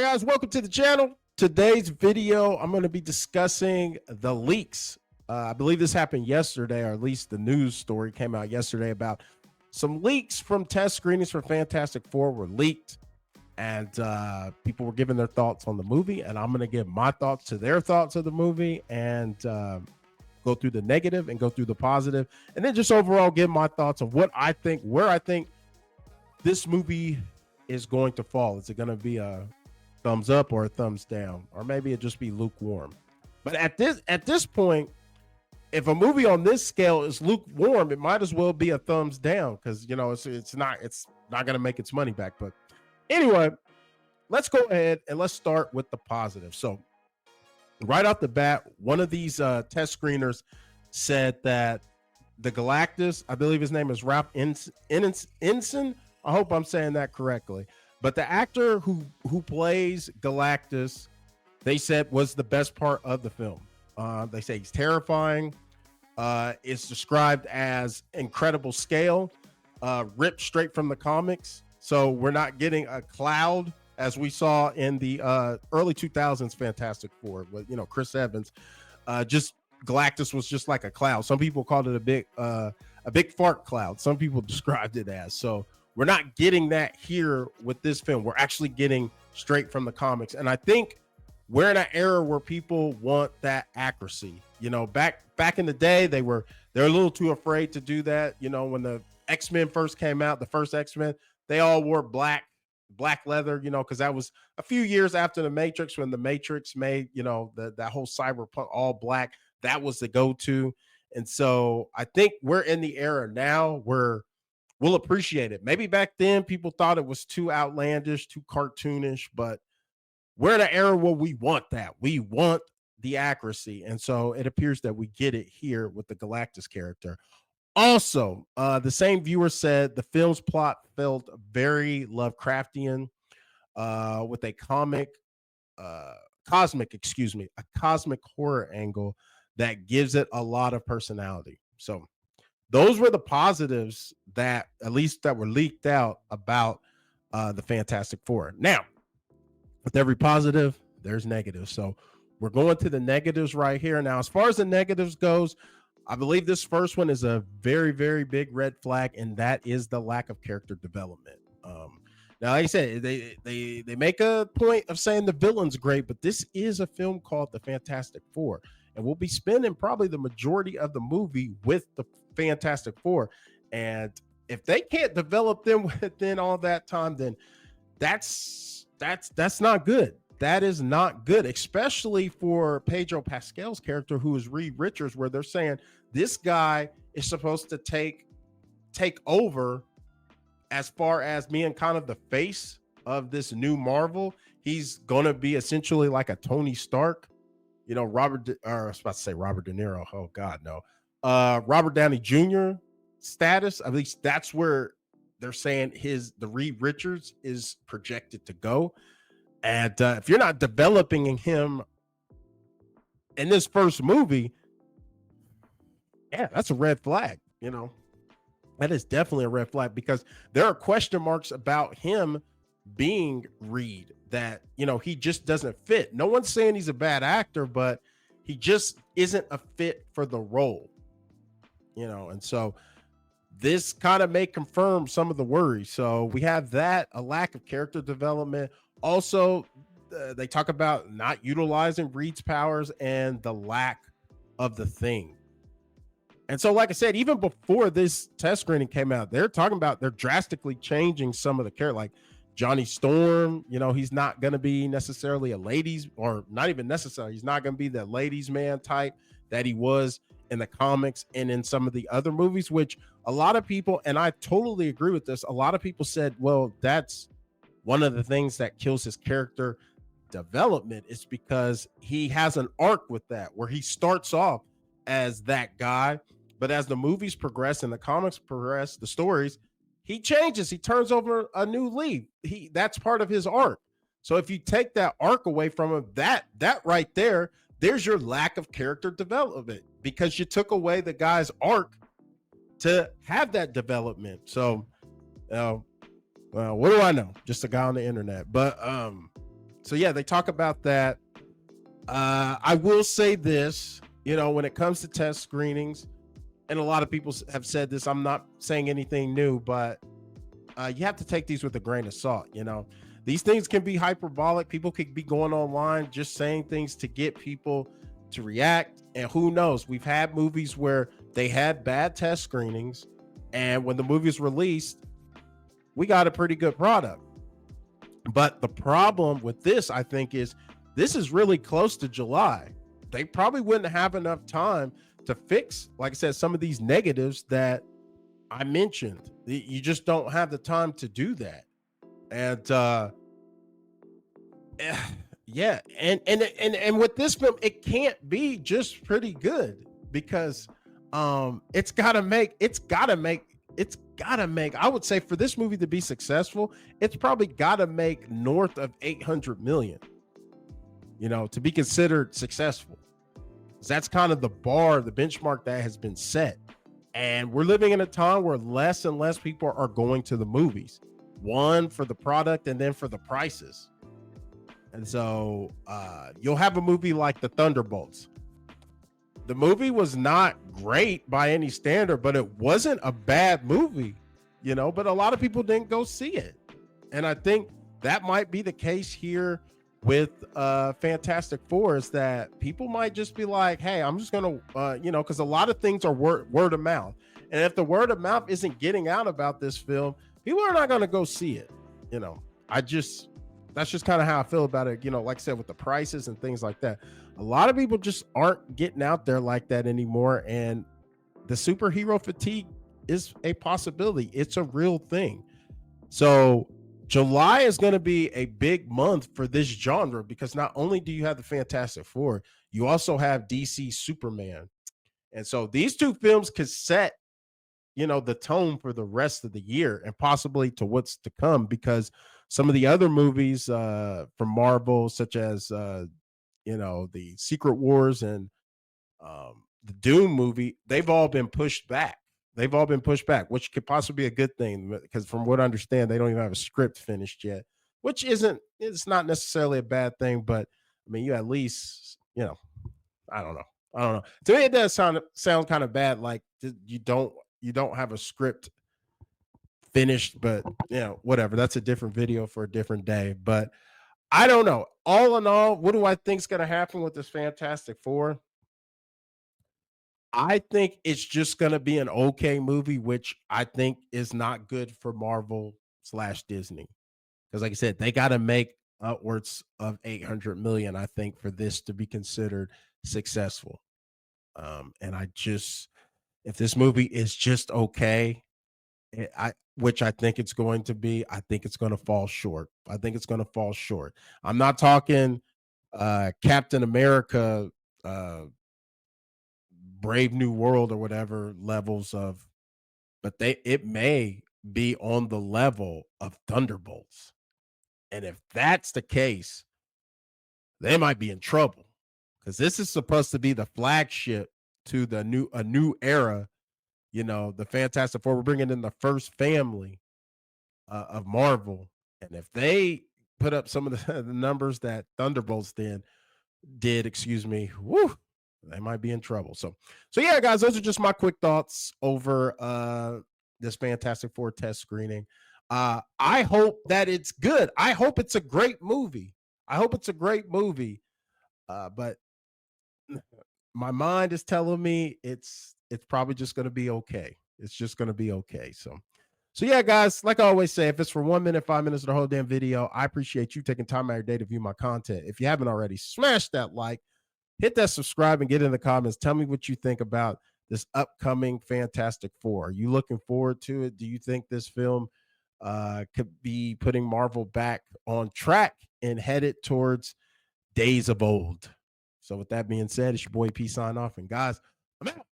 right, guys, welcome to the channel. Today's video, I'm going to be discussing the leaks. I believe this happened yesterday, or at least the news story came out yesterday about some leaks from test screenings for Fantastic Four were leaked, and people were giving their thoughts on the movie, and I'm going to give my thoughts to their thoughts of the movie, and go through the negative and go through the positive, and then just overall give my thoughts of what I think, where I think this movie is going to fall. Is it going to be a thumbs up or a thumbs down, or maybe it just be lukewarm? But at this point, if a movie on this scale is lukewarm, it might as well be a thumbs down, because it's not going to make its money back. But anyway, let's go ahead and let's start with the positive. So right off the bat, one of these test screeners said that the Galactus, I believe his name is Ralph Ensign. I hope I'm saying that correctly. But the actor who plays Galactus, they said was the best part of the film. They say he's terrifying. It's described as incredible scale, ripped straight from the comics. So we're not getting a cloud as we saw in the early 2000s Fantastic Four with Chris Evans. Just Galactus was just like a cloud. Some people called it a big fart cloud. Some people described it as. So we're not getting that here with this film. We're actually getting straight from the comics. And I think we're in an era where people want that accuracy. Back in the day, they're a little too afraid to do that. When the X-Men first came out, the first X-Men, they all wore black leather, because that was a few years after the Matrix, when the Matrix made, that whole cyberpunk all black. That was the go-to. And so I think we're in the era now where we'll appreciate it. Maybe back then people thought it was too outlandish, too cartoonish, but we're in an era where we want that. We want the accuracy. And so it appears that we get it here with the Galactus character. Also, the same viewer said the film's plot felt very Lovecraftian, with a cosmic horror angle that gives it a lot of personality. So those were the positives that were leaked out about the Fantastic Four. Now, with every positive, there's negatives. So we're going to the negatives right here. Now, as far as the negatives goes, I believe this first one is a very, very big red flag, and that is the lack of character development. Now, like I said, they make a point of saying the villain's great, but this is a film called The Fantastic Four, and we'll be spending probably the majority of the movie with the Fantastic Four. And if they can't develop them within all that time, then that's not good. That is not good, especially for Pedro Pascal's character, who is Reed Richards, where they're saying this guy is supposed to take over as far as being kind of the face of this new Marvel. He's going to be essentially like a Tony Stark, I was about to say Robert De Niro. Oh God, no. Robert Downey Jr. status. At least that's where they're saying the Reed Richards is projected to go. And if you're not developing him in this first movie, yeah, that's a red flag. That is definitely a red flag, because there are question marks about him being Reed, that he just doesn't fit. No one's saying he's a bad actor, but he just isn't a fit for the role. And so this kind of may confirm some of the worries. So we have that, a lack of character development. Also, they talk about not utilizing Reed's powers and the lack of the Thing. And so, like I said, even before this test screening came out, they're talking about they're drastically changing some of the characters. Like Johnny Storm, he's not going to be necessarily a ladies, or not even necessarily. He's not going to be the ladies' man type that he was in the comics and in some of the other movies, which a lot of people, and I totally agree with this, a lot of people said, well, that's one of the things that kills his character development, is because he has an arc with that, where he starts off as that guy, but as the movies progress and the comics progress, the stories, he changes, he turns over a new leaf. That's part of his arc. So if you take that arc away from him, that right there's your lack of character development, because you took away the guy's arc to have that development. So what do I know? Just a guy on the internet. But So yeah, they talk about that. I will say this, when it comes to test screenings, and a lot of people have said this, I'm not saying anything new, but you have to take these with a grain of salt. These things can be hyperbolic. People could be going online just saying things to get people to react. And who knows? We've had movies where they had bad test screenings, and when the movie's released, we got a pretty good product. But the problem with this, I think, is this is really close to July. They probably wouldn't have enough time to fix, like I said, some of these negatives that I mentioned. You just don't have the time to do that. And yeah, and with this film, it can't be just pretty good, because it's gotta make, I would say, for this movie to be successful, it's probably gotta make north of 800 million, to be considered successful. That's kind of the bar, the benchmark that has been set. And we're living in a time where less and less people are going to the movies, one, for the product, and then for the prices. And so you'll have a movie like The Thunderbolts. The movie was not great by any standard, but it wasn't a bad movie, but a lot of people didn't go see it. And I think that might be the case here with Fantastic Four, is that people might just be like, hey, I'm just gonna because a lot of things are word of mouth, and if the word of mouth isn't getting out about this film, people are not going to go see it. That's just kind of how I feel about it. Like I said, with the prices and things like that, a lot of people just aren't getting out there like that anymore, and the superhero fatigue is a possibility. It's a real thing. So July is going to be a big month for this genre, because not only do you have the Fantastic Four, you also have DC Superman. And so these two films could set, the tone for the rest of the year, and possibly to what's to come, because some of the other movies from Marvel, such as, the Secret Wars and the Doom movie, they've all been pushed back. Which could possibly be a good thing, because from what I understand, they don't even have a script finished yet, which it's not necessarily a bad thing. But I mean, you at least, I don't know. To me, it does sound kind of bad. Like you don't have a script finished, but whatever. That's a different video for a different day. But I don't know. All in all, what do I think is going to happen with this Fantastic Four? I think it's just going to be an okay movie, which I think is not good for Marvel/Disney. Because like I said, they got to make upwards of 800 million, I think, for this to be considered successful. And if this movie is just okay, which I think it's going to be, I think it's going to fall short. I'm not talking Captain America, Brave New World or whatever levels of, but it may be on the level of Thunderbolts. And if that's the case, they might be in trouble, because this is supposed to be the flagship to a new era. The Fantastic Four, we're bringing in the first family of Marvel, and if they put up some of the numbers that Thunderbolts did, excuse me, whoo, they might be in trouble. So yeah, guys, those are just my quick thoughts over this Fantastic Four test screening. I hope that it's good. I hope it's a great movie. But my mind is telling me it's probably just going to be okay. It's just going to be okay. So yeah, guys, like I always say, if it's for 1 minute, 5 minutes, or the whole damn video, I appreciate you taking time out of your day to view my content. If you haven't already, smash that like, hit that subscribe, and get in the comments. Tell me what you think about this upcoming Fantastic Four. Are you looking forward to it? Do you think this film could be putting Marvel back on track and headed towards days of old? So with that being said, it's your boy P sign off. And guys, I'm out.